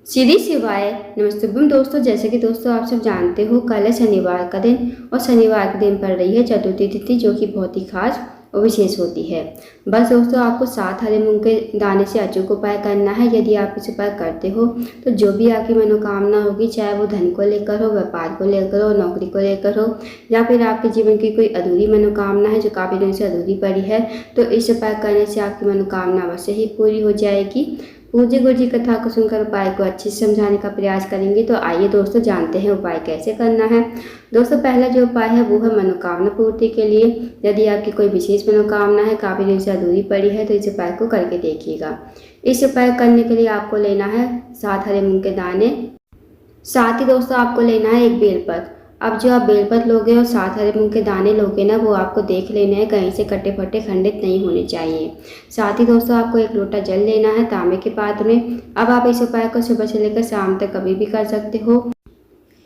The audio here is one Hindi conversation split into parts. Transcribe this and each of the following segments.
श्री शिवाय नमस्तुभ्यम दोस्तों। जैसे कि दोस्तों आप सब जानते हो, कल है शनिवार का दिन और शनिवार के दिन पड़ रही है चतुर्थी तिथि, जो कि बहुत ही खास और विशेष होती है। बस दोस्तों, आपको 7 हरे मूंग के दाने से अचूक उपाय करना है। यदि आप इस उपाय करते हो तो जो भी आपकी मनोकामना होगी, चाहे वो धन को लेकर हो, व्यापार को लेकर हो, नौकरी को लेकर हो, या फिर आपके जीवन की कोई अधूरी मनोकामना है जो काफ़ी दिनों से अधूरी पड़ी है, तो इस उपाय करने से आपकी मनोकामना अवश्य ही पूरी हो जाएगी। पूज्य गुरु जी कथा को सुनकर उपाय को अच्छे से समझाने का प्रयास करेंगे। तो आइए दोस्तों, जानते हैं उपाय कैसे करना है। दोस्तों, पहला जो उपाय है वो है मनोकामना पूर्ति के लिए। यदि आपकी कोई विशेष मनोकामना है, काफ़ी दिन से अधूरी पड़ी है, तो इस उपाय को करके देखिएगा। इस उपाय करने के लिए आपको लेना है 7 हरे मूंग के दाने। साथ ही दोस्तों आपको लेना है एक बेलपत्र। अब जो आप बेलपत्र लोगे और 7 हरे मूंग के दाने लोगे ना, वो आपको देख लेना है कहीं से कटे फटे खंडित नहीं होने चाहिए। साथ ही दोस्तों आपको एक लोटा जल लेना है तांबे के पात्र में। अब आप इस उपाय को सुबह से लेकर शाम तक कभी भी कर सकते हो।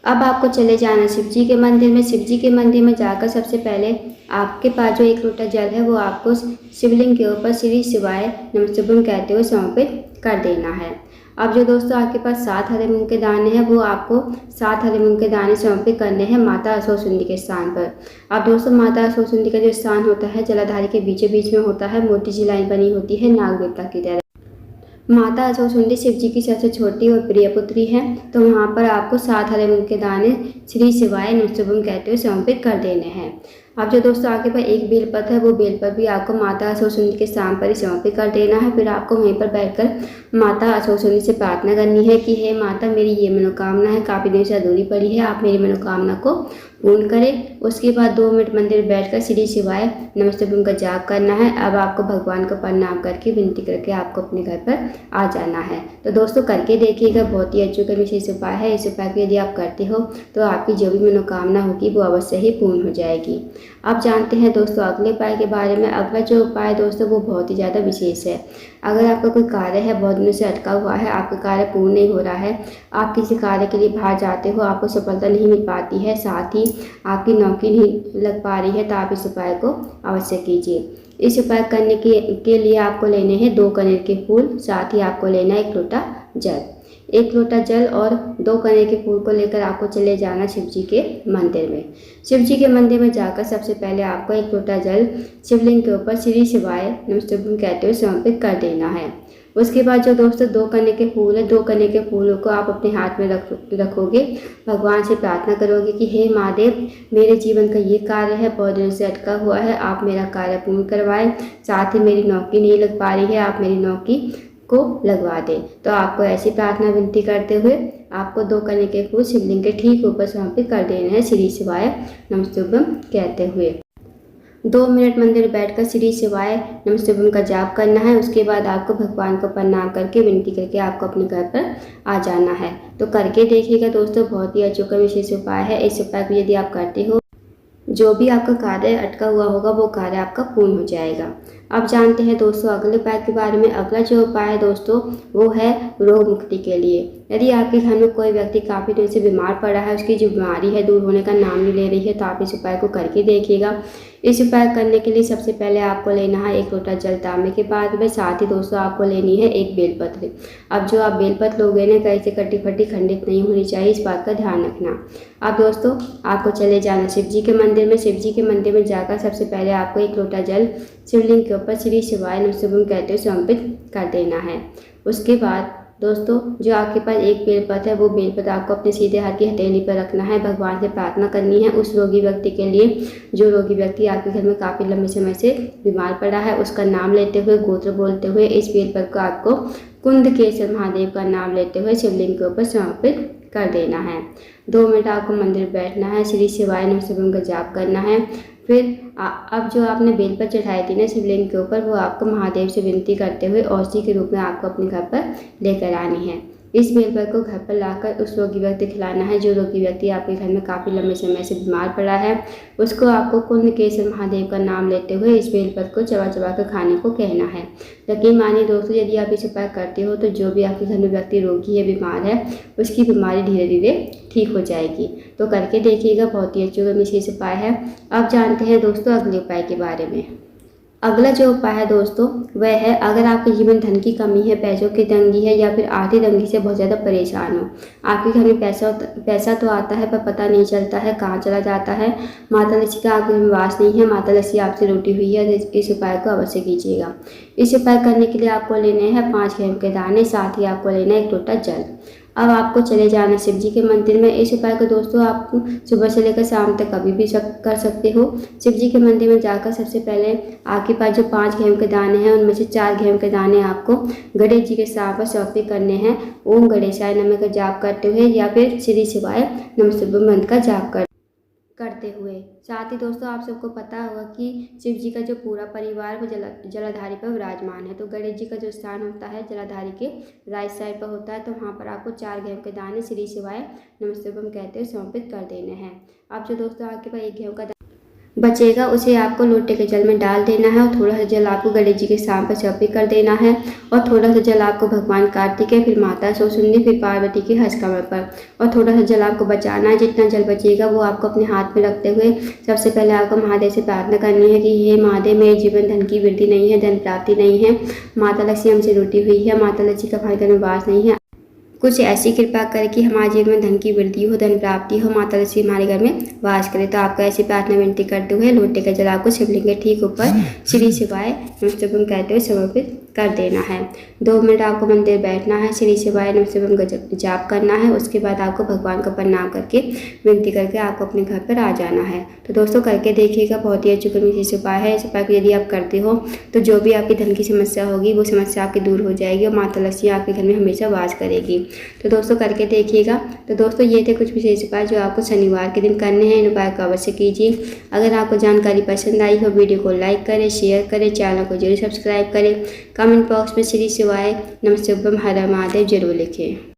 अब आपको चले जाना शिव जी के मंदिर में। शिव जी के मंदिर में जाकर सबसे पहले आपके पास जो एक लोटा जल है वो आपको शिवलिंग के ऊपर श्री शिवाय नमस्तुभ्यम कहते हुए समर्पित कर देना है। अब जो दोस्तों आपके पास 7 हरे मूंग के दाने हैं, वो आपको 7 हरे मूंग के दाने समर्पित करने हैं माता असोसुंदी के स्थान पर। अब दोस्तों माता असोसुंदी का जो स्थान होता है, जलाधारी के बीचों बीच में होता है, मोटी सी लाइन बनी होती है नाग देवता की तरह। माता असोसुंदी शिव जी की सबसे छोटी और प्रिय पुत्री है, तो वहाँ पर आपको 7 हरे मूंग के दाने श्री शिवाय नमस्तुभ्यम कहते हुए समर्पित कर देने हैं। अब जो दोस्तों आपके पास एक बेलपत्र है, वो बेलपत्र भी आपको माता असोसुंदी के स्थान पर ही समर्पित कर देना है। फिर आपको वहीं पर बैठकर माता असोसुंदी से प्रार्थना करनी है कि हे माता, मेरी ये मनोकामना है, काफ़ी देर से अधूरी पड़ी है, आप मेरी मनोकामना को पूर्ण करें। उसके बाद 2 मिनट मंदिर बैठकर श्री शिवाय नमस्तुभ्यम का जाप करना है। अब आपको भगवान को प्रणाम करके विनती करके आपको अपने घर पर आ जाना है। तो दोस्तों करके देखिएगा, बहुत ही अचूक विशेष उपाय है। इस उपाय को यदि आप करते हो तो आपकी जो भी मनोकामना होगी वो अवश्य ही पूर्ण हो जाएगी। अब जानते हैं दोस्तों अगले उपाय के बारे में। अगला जो उपाय दोस्तों वो बहुत ही ज़्यादा विशेष है। अगर आपका कोई कार्य है, बहुत दिनों से अटका हुआ है, आपका कार्य पूर्ण नहीं हो रहा है, आप किसी कार्य के लिए बाहर जाते हो, आपको सफलता नहीं मिल पाती है, साथ ही आपकी नौकरी नहीं लग पा रही है, तो आप इस उपाय को अवश्य कीजिए। इस उपाय करने के लिए आपको लेने हैं 2 कनेर के फूल, साथ ही आपको लेना है 1 लोटा जल। 1 लोटा जल और 2 कनेर के फूल को लेकर आपको चले जाना शिव जी के मंदिर में। शिव जी के मंदिर में जाकर सबसे पहले आपको 1 लोटा जल शिवलिंग के ऊपर श्री शिवाय नमस्तुभ्यम कहते हुए समर्पित कर देना है। उसके बाद जो दोस्तों 2 कनेर के फूल है, 2 कनेर के फूलों को आप अपने हाथ में रखोगे। भगवान से प्रार्थना करोगे कि हे महादेव, मेरे जीवन का ये कार्य है, बहुत दिनों से अटका हुआ है, आप मेरा कार्य पूर्ण करवाएं। साथ ही मेरी नौकरी नहीं लग पा रही है, आप मेरी नौकरी को लगवा दें। तो आपको ऐसी प्रार्थना विनती करते हुए आपको 2 कनेर के फूल शिवलिंग के ठीक ऊपर समर्पित कर देने हैं श्री शिवाय नमस्तुभ्यम कहते हुए। 2 मिनट मंदिर बैठकर श्री शिवाय नमस्तुभ्यम का जाप करना है। उसके बाद आपको भगवान को प्रणाम करके विनती करके आपको अपने घर पर आ जाना है। तो करके देखिएगा दोस्तों, बहुत ही अचूक विशेष उपाय है। इस उपाय को यदि आप करते हो, जो भी आपका कार्य अटका हुआ होगा वो कार्य आपका पूर्ण हो जाएगा। अब जानते हैं दोस्तों अगले उपाय के बारे में। अगला जो उपाय है दोस्तों वो है रोग मुक्ति के लिए। यदि आपके घर में कोई व्यक्ति काफ़ी दिन से बीमार पड़ा है, उसकी जो बीमारी है दूर होने का नाम नहीं ले रही है, तो आप इस उपाय को करके देखिएगा। इस उपाय करने के लिए सबसे पहले आपको लेना है 1 लोटा जल तांबे के पात्र में। साथ ही दोस्तों आपको लेनी है 1 बेलपत्र। अब जो आप बेलपत्र लोगे ना, कहीं से कटी फटी खंडित नहीं होनी चाहिए, इस बात का ध्यान रखना। अब दोस्तों आपको चले जाना शिव जी के मंदिर में। शिव जी के मंदिर में जाकर सबसे पहले आपको 1 लोटा जल शिवलिंग के ऊपर श्री शिवाय नमस्तुभ्यम कहते हुए समर्पित कर देना है। उसके बाद दोस्तों जो आपके पास 1 बेलपत्र है, वो बेलपत्र आपको अपने सीधे हाथ की हथेली पर रखना है। भगवान से प्रार्थना करनी है उस रोगी व्यक्ति के लिए, जो रोगी व्यक्ति आपके घर में काफ़ी लंबे समय से बीमार पड़ा है। उसका नाम लेते हुए, गोत्र बोलते हुए इस बेलपत्र को आपको कुंदकेश्वर महादेव का नाम लेते हुए शिवलिंग के ऊपर समर्पित कर देना है। 2 मिनट आपको मंदिर बैठना है, श्री शिवाय नमस्तुभ्यम का जाप करना है। फिर अब जो आपने बेलपत्र चढ़ाई थी ना शिवलिंग के ऊपर, वो आपको महादेव से विनती करते हुए औषधि के रूप में आपको अपने घर पर लेकर आनी है। इस बेलपत्र को घर पर लाकर उस रोगी व्यक्ति खिलाना है। जो रोगी व्यक्ति आपके घर में काफ़ी लंबे समय से बीमार पड़ा है, उसको आपको कुंदकेश्वर महादेव का नाम लेते हुए इस बेलपत्र को चबा चबा कर खाने को कहना है। यकीन मानिए दोस्तों, यदि आप इस उपाय करते हो तो जो भी आपके घर में व्यक्ति रोगी है, बीमार है, उसकी बीमारी धीरे धीरे ठीक हो जाएगी। तो करके देखिएगा, बहुत ही अच्छा विशेष उपाय है। अब जानते हैं दोस्तों अगले उपाय के बारे में। अगला जो उपाय है दोस्तों वह है, अगर आपके जीवन धन की कमी है, पैसों की तंगी है या फिर आर्थिक तंगी से बहुत ज़्यादा परेशान हो, आपके घर में पैसा तो आता है पर पता नहीं चलता है कहाँ चला जाता है, माता लक्ष्मी का आपके में वास नहीं है, माता लक्ष्मी आपसे रूठी हुई है, इस उपाय को अवश्य कीजिएगा। इस उपाय करने के लिए आपको लेने हैं 5 गेहूं के दाने, साथ ही आपको लेना है 1 लोटा जल। अब आपको चले जाना शिव जी के मंदिर में। इस उपाय को दोस्तों आप सुबह से लेकर शाम तक कभी भी कर सकते हो। शिव जी के मंदिर में जाकर सबसे पहले आपके पास जो 5 गेहूं के दाने हैं उनमें से 4 गेहूं के दाने आपको गणेश जी के सामने समर्पित करने हैं। ओम गणेशाय नमः का जाप करते हुए या फिर श्री शिवाय नमस्तुभ्यं मंत्र का जाप करते हुए। साथ ही दोस्तों आप सबको पता होगा कि शिव जी का जो पूरा परिवार वो जलाधारी पर विराजमान है। तो गणेश जी का जो स्थान होता है जलाधारी के राइट साइड पर होता है। तो वहाँ पर आपको 4 गेहूं के दाने श्री शिवाय नमस्तुभ्यं कहते हुए समर्पित कर देने हैं। अब जो दोस्तों आपके पास 1 गेहूं का बचेगा उसे आपको लोटे के जल में डाल देना है और थोड़ा सा जल आपको गणेश जी के सामने समर्पित कर देना है और थोड़ा सा जल आपको भगवान कार्तिकेय, फिर माता सरस्वती, फिर पार्वती के हस्त कमल पर और थोड़ा सा जल आपको बचाना है। जितना जल बचेगा वो आपको अपने हाथ में रखते हुए सबसे पहले आपको महादेव से प्रार्थना करनी है कि हे महादेव, मेरे जीवन धन की वृद्धि नहीं है, धन प्राप्ति नहीं है, माता लक्ष्मी हमसे रूठी हुई है, माता लक्ष्मी का हमारे घर में वास नहीं है, कुछ ऐसी कृपा करे कि हमारे जीवन में धन की वृद्धि हो, धन प्राप्ति हो, माता लक्ष्मी हमारे घर में वास करे। तो आपको ऐसी प्रार्थना विनती करते हुए लोटे का जल आपको शिवलिंग के ठीक ऊपर श्री शिवाय नमस्तुभ्यं कहते हुए समर्पित कर देना है। 2 मिनट आपको मंदिर बैठना है, श्री शिवाय नमस्तुभ्यं का जाप करना है। उसके बाद आपको भगवान को प्रणाम करके विनती करके आपको अपने घर पर आ जाना है। तो दोस्तों करके देखिएगा, बहुत ही अच्छा विशेष उपाय है। इस उपाय को यदि आप करते हो तो जो भी आपकी धन की समस्या होगी वो समस्या आपकी दूर हो जाएगी और माता लक्ष्मी आपके घर में हमेशा वास करेगी। तो दोस्तों करके देखिएगा। तो दोस्तों ये थे कुछ विशेष उपाय जो आपको शनिवार के दिन करने हैं। इन उपाय को अवश्य कीजिए। अगर आपको जानकारी पसंद आई हो वीडियो को लाइक करें, शेयर करें, चैनल को जरूर सब्सक्राइब करें। कमेंट बॉक्स में श्री शिवाय नमस्तुभ्यं हर हर महादेव जरूर लिखें।